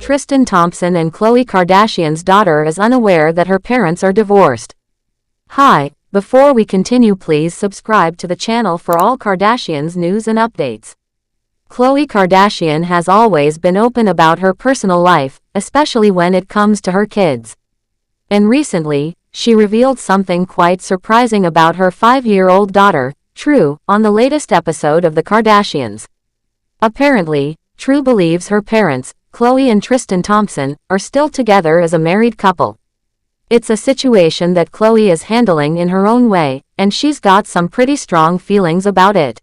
Tristan Thompson and Khloé Kardashian's daughter is unaware that her parents are divorced. Hi, before we continue, please subscribe to the channel for all Kardashians news and updates. Khloé Kardashian has always been open about her personal life, especially when it comes to her kids. And recently, she revealed something quite surprising about her 5-year-old daughter, True, on the latest episode of The Kardashians. Apparently, True believes her parents, Khloé and Tristan Thompson, are still together as a married couple. It's a situation that Khloé is handling in her own way, and she's got some pretty strong feelings about it.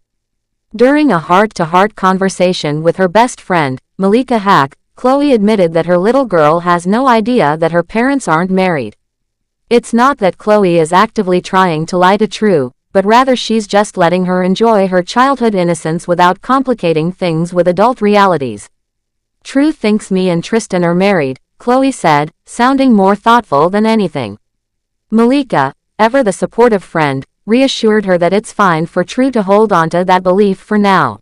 During a heart-to-heart conversation with her best friend, Malika Haqq, Khloé admitted that her little girl has no idea that her parents aren't married. It's not that Khloé is actively trying to lie to True, but rather she's just letting her enjoy her childhood innocence without complicating things with adult realities. True thinks me and Tristan are married, Khloé said, sounding more thoughtful than anything. Malika, ever the supportive friend, reassured her that it's fine for True to hold onto that belief for now.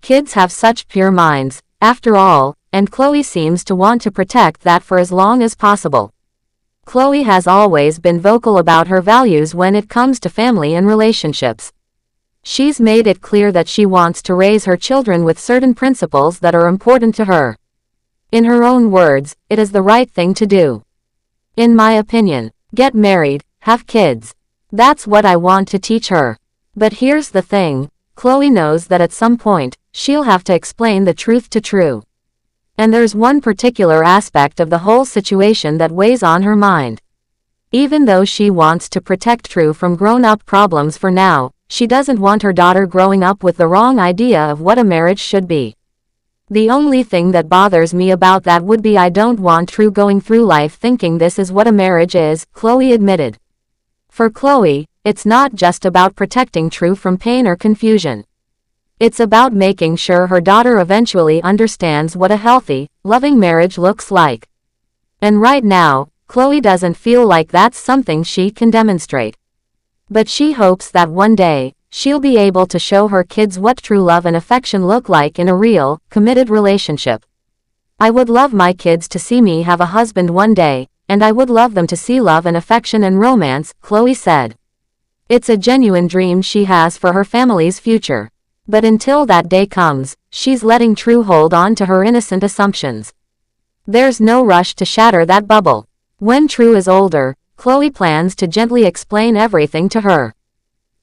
Kids have such pure minds, after all, and Khloé seems to want to protect that for as long as possible. Khloé has always been vocal about her values when it comes to family and relationships. She's made it clear that she wants to raise her children with certain principles that are important to her. In her own words, it is the right thing to do. In my opinion, get married, have kids. That's what I want to teach her. But here's the thing, Khloé knows that at some point, she'll have to explain the truth to True. And there's one particular aspect of the whole situation that weighs on her mind. Even though she wants to protect True from grown-up problems for now, she doesn't want her daughter growing up with the wrong idea of what a marriage should be. The only thing that bothers me about that would be I don't want True going through life thinking this is what a marriage is, Khloé admitted. For Khloé, it's not just about protecting True from pain or confusion. It's about making sure her daughter eventually understands what a healthy, loving marriage looks like. And right now, Khloé doesn't feel like that's something she can demonstrate. But she hopes that one day, she'll be able to show her kids what true love and affection look like in a real, committed relationship. I would love my kids to see me have a husband one day, and I would love them to see love and affection and romance, Khloé said. It's a genuine dream she has for her family's future. But until that day comes, she's letting True hold on to her innocent assumptions. There's no rush to shatter that bubble. When True is older, Khloé plans to gently explain everything to her.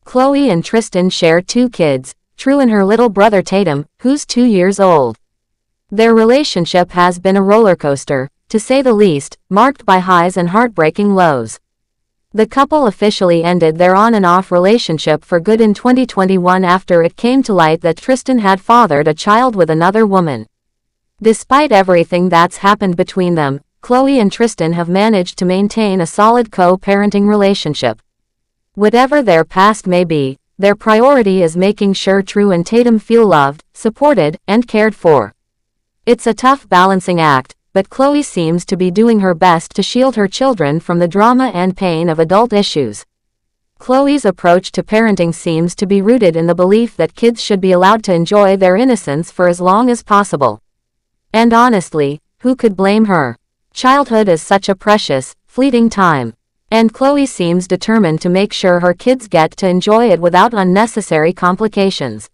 Khloé and Tristan share 2 kids, True and her little brother Tatum, who's 2 years old. Their relationship has been a roller coaster, to say the least, marked by highs and heartbreaking lows. The couple officially ended their on-and-off relationship for good in 2021 after it came to light that Tristan had fathered a child with another woman. Despite everything that's happened between them, Khloé and Tristan have managed to maintain a solid co-parenting relationship. Whatever their past may be, their priority is making sure True and Tatum feel loved, supported, and cared for. It's a tough balancing act, but Khloé seems to be doing her best to shield her children from the drama and pain of adult issues. Khloé's approach to parenting seems to be rooted in the belief that kids should be allowed to enjoy their innocence for as long as possible. And honestly, who could blame her? Childhood is such a precious, fleeting time. And Khloé seems determined to make sure her kids get to enjoy it without unnecessary complications.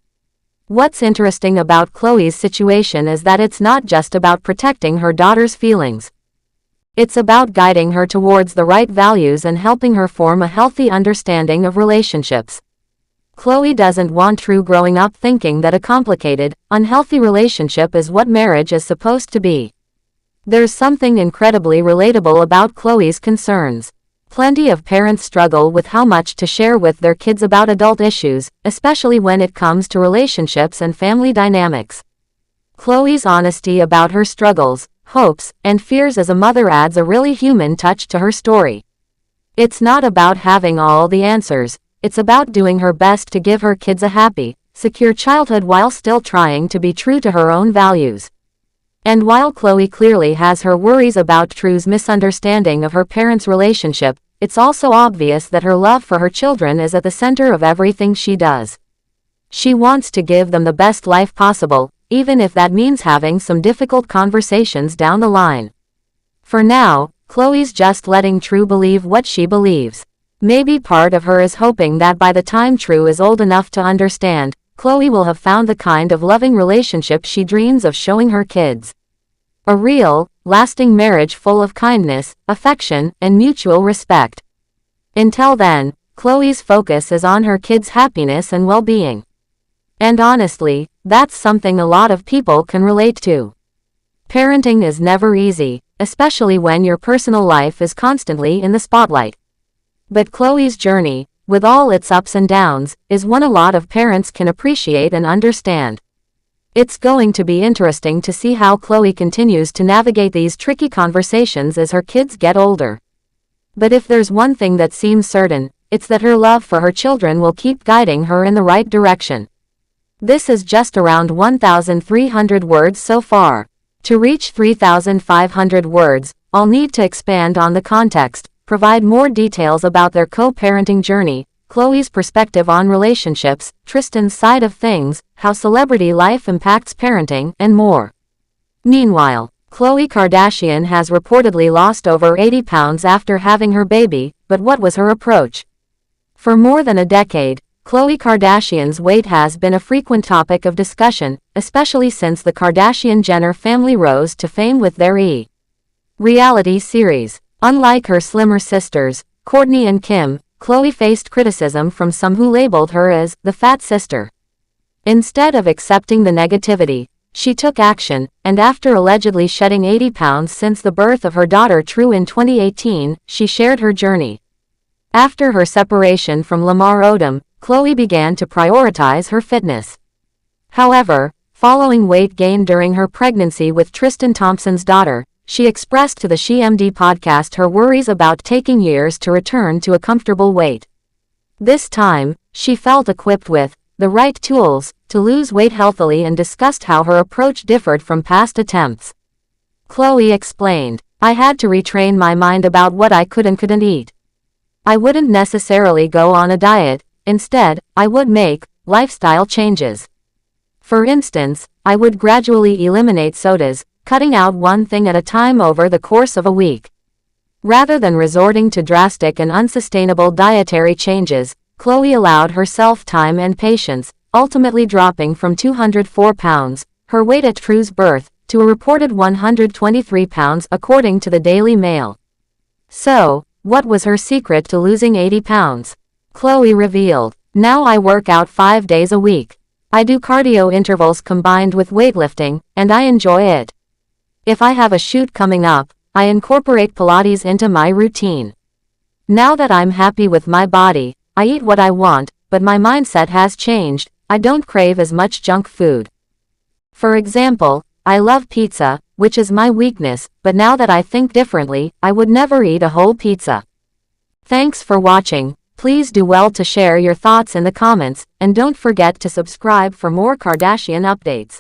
What's interesting about Khloé's situation is that it's not just about protecting her daughter's feelings. It's about guiding her towards the right values and helping her form a healthy understanding of relationships. Khloé doesn't want True growing up thinking that a complicated, unhealthy relationship is what marriage is supposed to be. There's something incredibly relatable about Khloé's concerns. Plenty of parents struggle with how much to share with their kids about adult issues, especially when it comes to relationships and family dynamics. Khloé's honesty about her struggles, hopes, and fears as a mother adds a really human touch to her story. It's not about having all the answers, it's about doing her best to give her kids a happy, secure childhood while still trying to be true to her own values. And while Khloé clearly has her worries about True's misunderstanding of her parents' relationship, it's also obvious that her love for her children is at the center of everything she does. She wants to give them the best life possible, even if that means having some difficult conversations down the line. For now, Khloé's just letting True believe what she believes. Maybe part of her is hoping that by the time True is old enough to understand, Khloé will have found the kind of loving relationship she dreams of showing her kids. A real, lasting marriage full of kindness, affection, and mutual respect. Until then, Khloé's focus is on her kids' happiness and well-being. And honestly, that's something a lot of people can relate to. Parenting is never easy, especially when your personal life is constantly in the spotlight. But Khloé's journey, with all its ups and downs, is one a lot of parents can appreciate and understand. It's going to be interesting to see how Khloé continues to navigate these tricky conversations as her kids get older. But if there's one thing that seems certain, it's that her love for her children will keep guiding her in the right direction. This is just around 1,300 words so far. To reach 3,500 words, I'll need to expand on the context, provide more details about their co-parenting journey, Khloé's perspective on relationships, Tristan's side of things, how celebrity life impacts parenting, and more. Meanwhile, Khloé Kardashian has reportedly lost over 80 pounds after having her baby, but what was her approach? For more than a decade, Khloé Kardashian's weight has been a frequent topic of discussion, especially since the Kardashian-Jenner family rose to fame with their reality series. Unlike her slimmer sisters, Kourtney and Kim, Khloé faced criticism from some who labeled her as the fat sister. Instead of accepting the negativity, she took action, and after allegedly shedding 80 pounds since the birth of her daughter True in 2018, she shared her journey. After her separation from Lamar Odom, Khloé began to prioritize her fitness. However, following weight gain during her pregnancy with Tristan Thompson's daughter, she expressed to the SheMD podcast her worries about taking years to return to a comfortable weight. This time, she felt equipped with the right tools to lose weight healthily and discussed how her approach differed from past attempts. Khloé explained, "I had to retrain my mind about what I could and couldn't eat. I wouldn't necessarily go on a diet, instead, I would make lifestyle changes. For instance, I would gradually eliminate sodas, cutting out one thing at a time over the course of a week. Rather than resorting to drastic and unsustainable dietary changes, Khloé allowed herself time and patience, ultimately dropping from 204 pounds, her weight at True's birth, to a reported 123 pounds according to the Daily Mail. So, what was her secret to losing 80 pounds? Khloé revealed, "Now I work out 5 days a week. I do cardio intervals combined with weightlifting, and I enjoy it. If I have a shoot coming up, I incorporate Pilates into my routine. Now that I'm happy with my body, I eat what I want, but my mindset has changed. I don't crave as much junk food. For example, I love pizza, which is my weakness, but now that I think differently, I would never eat a whole pizza." Thanks for watching. Please do well to share your thoughts in the comments, and don't forget to subscribe for more Kardashian updates.